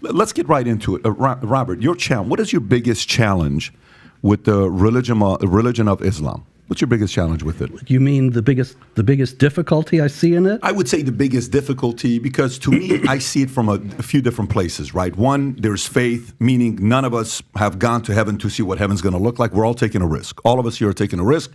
Let's get right into it. Robert, what is your biggest challenge with the religion of Islam? What's your biggest challenge with it? You mean the biggest difficulty I see in it? I would say the biggest difficulty, because to me, I see it from a few different places, right? One, there's faith, meaning none of us have gone to heaven to see what heaven's going to look like. We're all taking a risk. All of us here are taking a risk.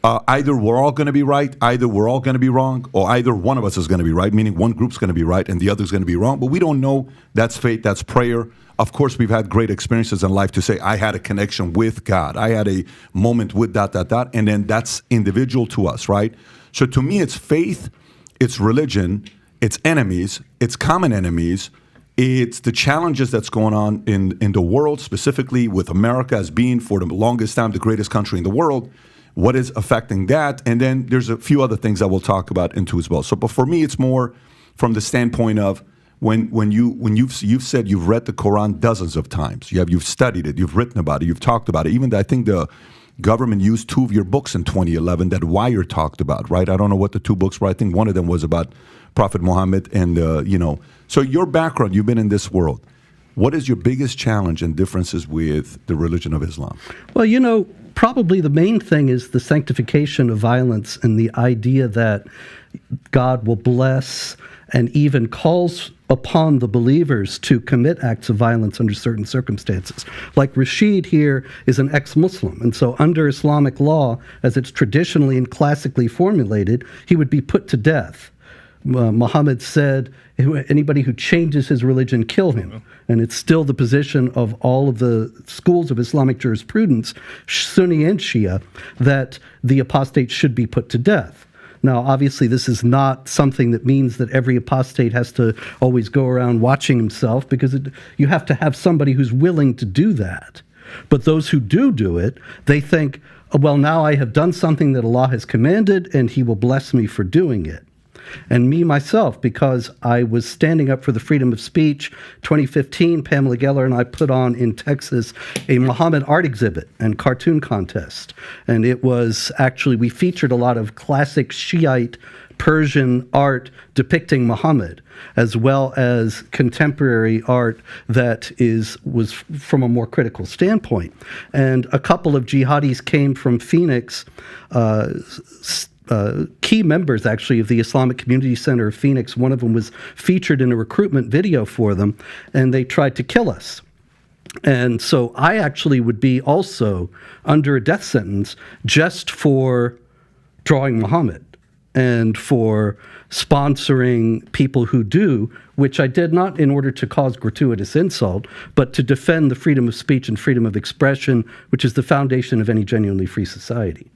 Either we're all going to be right, either we're all going to be wrong, or either one of us is going to be right, meaning one group's going to be right and the other's going to be wrong. But we don't know. That's faith, that's prayer. Of course, we've had great experiences in life to say, I had a connection with God. I had a moment with ... And then that's individual to us, right? So to me, it's faith, it's religion, it's enemies, it's common enemies. It's the challenges that's going on in the world, specifically with America as being, for the longest time, the greatest country in the world. What is affecting that? And then there's a few other things that we'll talk about into as well. So, but for me, it's more from the standpoint of when you've said you've read the Quran dozens of times, you've studied it, you've written about it, you've talked about it. Even I think the government used 2 of your books in 2011 that Wire talked about, right? I don't know what the 2 books were. I think one of them was about Prophet Muhammad, and So your background, you've been in this world. What is your biggest challenge and differences with the religion of Islam? Well, probably the main thing is the sanctification of violence and the idea that God will bless and even calls upon the believers to commit acts of violence under certain circumstances. Like Rashid here is an ex-Muslim, and so under Islamic law, as it's traditionally and classically formulated, he would be put to death. Muhammad said, anybody who changes his religion, kill him. And it's still the position of all of the schools of Islamic jurisprudence, Sunni and Shia, that the apostate should be put to death. Now, obviously, this is not something that means that every apostate has to always go around watching himself, because you have to have somebody who's willing to do that. But those who do it, they think, well, now I have done something that Allah has commanded, and He will bless me for doing it. And me, myself, because I was standing up for the freedom of speech, 2015, Pamela Geller and I put on in Texas a Muhammad art exhibit and cartoon contest. And it was actually, we featured a lot of classic Shiite Persian art depicting Muhammad, as well as contemporary art that was from a more critical standpoint. And a couple of jihadis came from Phoenix, key members, actually, of the Islamic Community Center of Phoenix. One of them was featured in a recruitment video for them, and they tried to kill us. And so I actually would be also under a death sentence just for drawing Muhammad and for sponsoring people who do, which I did not in order to cause gratuitous insult, but to defend the freedom of speech and freedom of expression, which is the foundation of any genuinely free society.